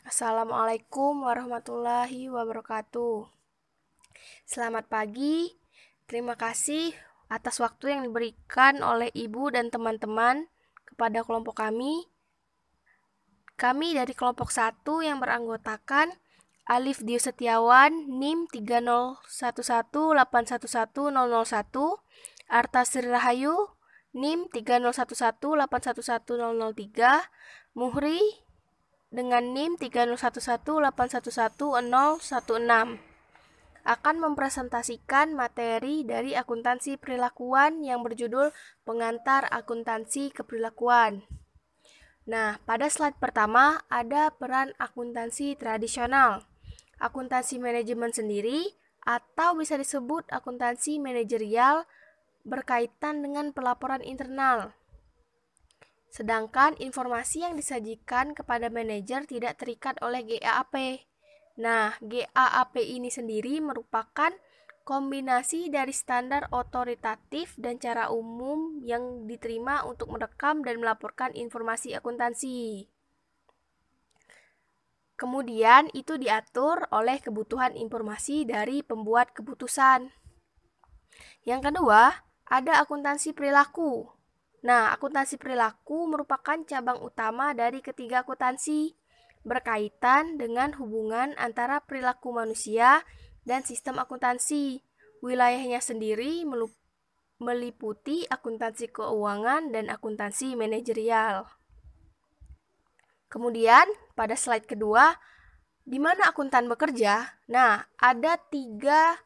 Assalamualaikum warahmatullahi wabarakatuh. Selamat pagi. Terima kasih atas waktu yang diberikan oleh Ibu dan teman-teman kepada kelompok kami. Kami dari kelompok 1 yang beranggotakan Alif Dio Setiawan, NIM 3011811001, Arta Sri Rahayu, NIM 3011811003, Muhri dengan NIM 3011811016 akan mempresentasikan materi dari akuntansi perilakuan yang berjudul Pengantar Akuntansi Keperilakuan. Nah, pada slide pertama ada peran akuntansi tradisional. Akuntansi manajemen sendiri atau bisa disebut akuntansi manajerial berkaitan dengan pelaporan internal. Sedangkan informasi yang disajikan kepada manajer tidak terikat oleh GAAP. Nah, GAAP ini sendiri merupakan kombinasi dari standar otoritatif dan cara umum yang diterima untuk merekam dan melaporkan informasi akuntansi. Kemudian itu diatur oleh kebutuhan informasi dari pembuat keputusan. Yang kedua, ada akuntansi perilaku. Nah, akuntansi perilaku merupakan cabang utama dari ketiga akuntansi, berkaitan dengan hubungan antara perilaku manusia dan sistem akuntansi. Wilayahnya sendiri meliputi akuntansi keuangan dan akuntansi manajerial. Kemudian, pada slide kedua, di mana akuntan bekerja? Nah, ada 3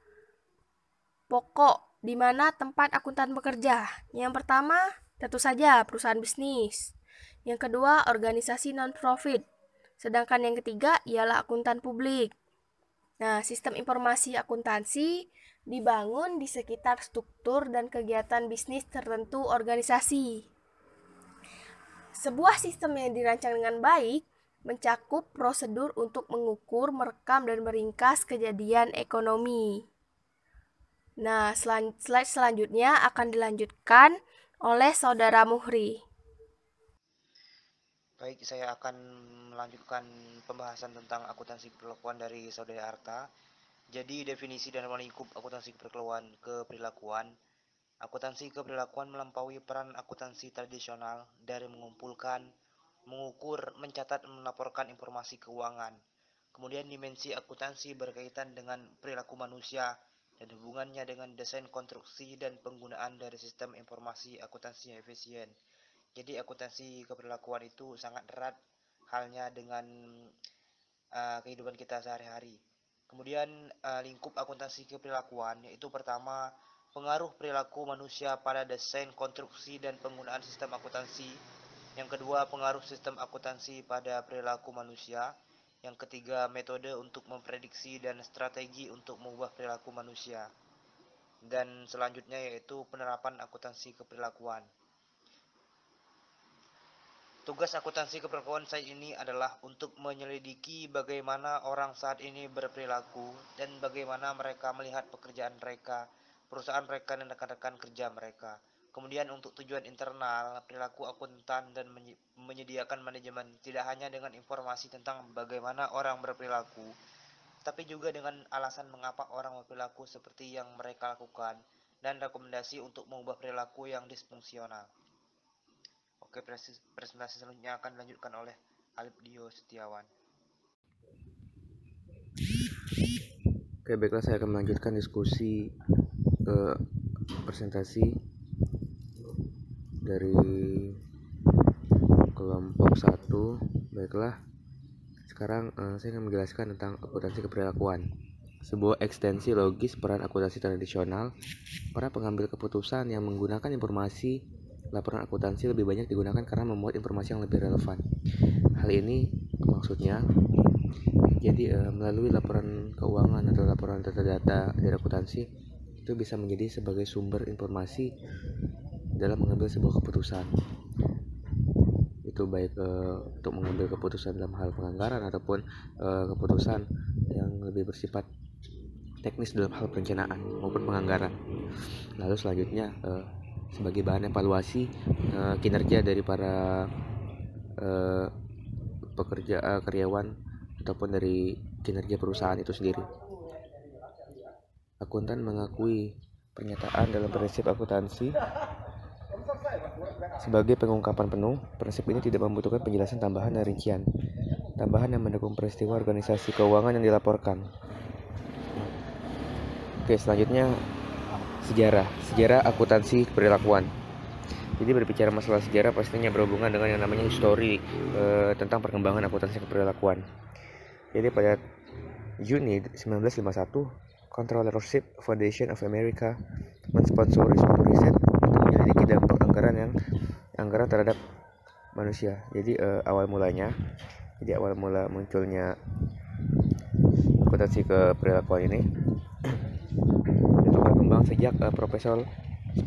pokok di mana tempat akuntan bekerja. Yang pertama, tentu saja perusahaan bisnis. Yang kedua, organisasi non-profit. Sedangkan yang ketiga ialah akuntan publik. Nah, sistem informasi akuntansi dibangun di sekitar struktur dan kegiatan bisnis tertentu organisasi. Sebuah sistem yang dirancang dengan baik mencakup prosedur untuk mengukur, merekam, dan meringkas kejadian ekonomi. Nah, slide selanjutnya akan dilanjutkan oleh Saudara Muhri. Baik, saya akan melanjutkan pembahasan tentang akuntansi keperilakuan dari Saudara Arta. Jadi, definisi dan melingkup akuntansi keperilakuan. Akuntansi keperilakuan melampaui peran akuntansi tradisional dari mengumpulkan, mengukur, mencatat, dan melaporkan informasi keuangan. Kemudian dimensi akuntansi berkaitan dengan perilaku manusia dan hubungannya dengan desain konstruksi dan penggunaan dari sistem informasi akuntansi yang efisien. Jadi akuntansi keperilakuan itu sangat erat halnya dengan kehidupan kita sehari-hari. Kemudian lingkup akuntansi keperilakuan yaitu pertama, pengaruh perilaku manusia pada desain, konstruksi, dan penggunaan sistem akuntansi. Yang kedua, pengaruh sistem akuntansi pada perilaku manusia. Yang ketiga, metode untuk memprediksi dan strategi untuk mengubah perilaku manusia. Dan selanjutnya yaitu penerapan akuntansi keperilakuan. Tugas akuntansi keperilakuan saat ini adalah untuk menyelidiki bagaimana orang saat ini berperilaku dan bagaimana mereka melihat pekerjaan mereka, perusahaan mereka, dan rekan-rekan kerja mereka. Kemudian untuk tujuan internal, perilaku akuntan dan menyediakan manajemen tidak hanya dengan informasi tentang bagaimana orang berperilaku, tapi juga dengan alasan mengapa orang berperilaku seperti yang mereka lakukan dan rekomendasi untuk mengubah perilaku yang disfungsional. Oke, presentasi selanjutnya akan dilanjutkan oleh Alif Dio Setiawan. Oke, baiklah, saya akan melanjutkan diskusi presentasi dari kelompok 1. Baiklah, sekarang saya akan menjelaskan tentang akuntansi keperilakuan. Sebuah ekstensi logis peran akuntansi tradisional. Para pengambil keputusan yang menggunakan informasi laporan akuntansi lebih banyak digunakan karena memuat informasi yang lebih relevan. Hal ini maksudnya, jadi melalui laporan keuangan atau laporan data-data dari akuntansi itu bisa menjadi sebagai sumber informasi dalam mengambil sebuah keputusan. Itu baik untuk mengambil keputusan dalam hal penganggaran ataupun keputusan yang lebih bersifat teknis dalam hal perencanaan maupun penganggaran. Lalu selanjutnya sebagai bahan evaluasi kinerja dari para karyawan ataupun dari kinerja perusahaan itu sendiri. Akuntan mengakui pernyataan dalam prinsip akuntansi sebagai pengungkapan penuh. Prinsip ini tidak membutuhkan penjelasan tambahan dan rincian tambahan yang mendukung peristiwa organisasi keuangan yang dilaporkan. Oke, selanjutnya sejarah akuntansi perilakuan. Jadi berbicara masalah sejarah pastinya berhubungan dengan yang namanya histori tentang perkembangan akuntansi keperilakuan. Jadi pada Juni 1951, Controllership Foundation of America mensponsori suatu riset untuk menyelidiki dampak anggaran terhadap manusia. Jadi awal mula munculnya akuntansi keperilakuan ini itu berkembang sejak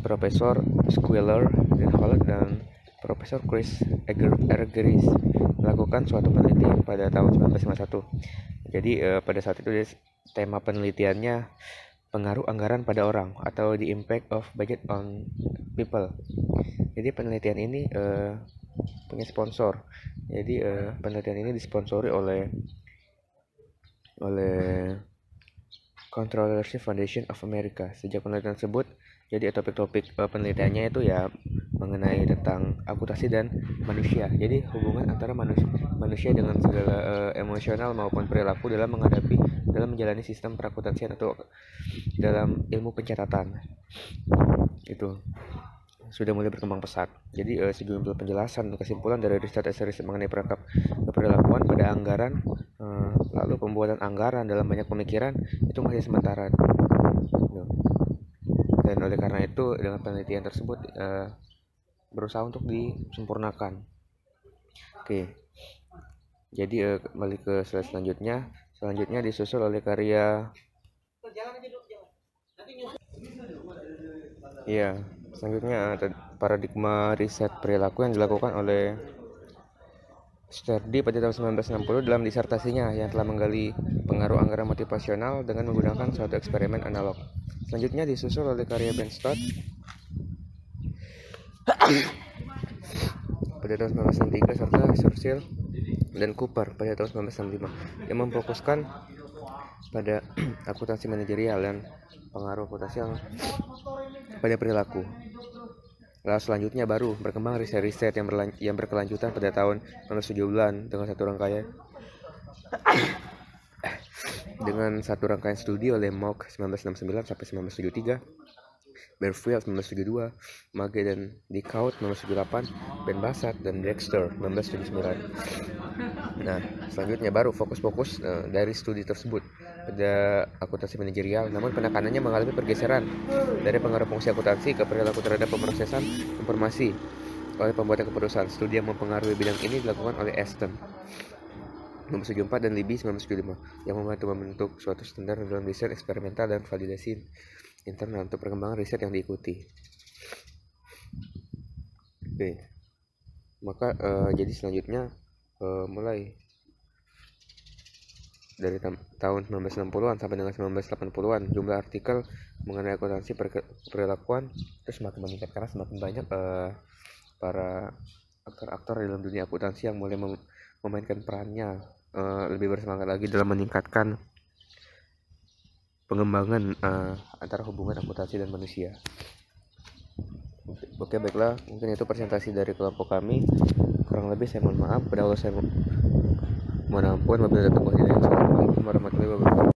Profesor Squiller dan Holland dan Profesor Chris Argyris melakukan suatu penelitian pada tahun 1951. Jadi pada saat itu tema penelitiannya pengaruh anggaran pada orang atau the impact of budget on people. Jadi penelitian ini punya sponsor. Jadi penelitian ini disponsori oleh Controllership Foundation of America. Sejak penelitian tersebut, jadi topik-topik penelitiannya itu ya mengenai tentang akuntansi dan manusia. Jadi hubungan antara manusia dengan segala emosional maupun perilaku dalam menjalani sistem perakuntansian atau dalam ilmu pencatatan. Itu sudah mulai berkembang pesat. Jadi sejumlah penjelasan dan kesimpulan dari riset mengenai perangkap keperilakuan pada anggaran, lalu pembuatan anggaran dalam banyak pemikiran itu masih sementara. Dan oleh karena itu dengan penelitian tersebut berusaha untuk disempurnakan. Oke. Jadi kembali ke slide selanjutnya. Selanjutnya disusul oleh karya selanjutnya paradigma riset perilaku yang dilakukan oleh Sturdy pada tahun 1960 dalam disertasinya yang telah menggali pengaruh anggaran motivasional dengan menggunakan suatu eksperimen analog. Selanjutnya disusul oleh karya Ben Stott pada tahun 1963 serta Churchill dan Cooper pada tahun 1965 yang memfokuskan pada akuntansi manajerial dan pengaruh akuntansi yang pada perilaku. Lalu selanjutnya baru berkembang riset-riset yang berkelanjutan pada tahun 1970-an dengan satu rangkaian studi oleh Mock 1969 sampai 1973, Berfield 1972, Mage dan Dicaut 1978, Ben Bassat dan Dexter 1979. Nah, selanjutnya baru fokus dari studi tersebut pada akuntansi manajerial, namun penekanannya mengalami pergeseran dari pengaruh fungsi akuntansi ke perilaku terhadap pemrosesan informasi oleh pembuat keputusan. Studi yang mempengaruhi bidang ini dilakukan oleh Aston 1974 dan Libby 1975 yang membentuk suatu standar dalam riset eksperimental dan validasi internal untuk perkembangan riset yang diikuti. Oke. Maka jadi selanjutnya mulai dari tahun 1960-an sampai dengan 1980-an jumlah artikel mengenai akuntansi perilakuan itu semakin meningkat karena semakin banyak para aktor-aktor dalam dunia akuntansi yang mulai memainkan perannya lebih bersemangat lagi dalam meningkatkan pengembangan antara hubungan akuntansi dan manusia. Oke, baiklah, mungkin itu presentasi dari kelompok kami. Kurang lebih saya mohon maaf. Pada Allah saya mohon ampun. Wabillahi taufiq wal hidayah. Assalamualaikum warahmatullahi wabarakatuh.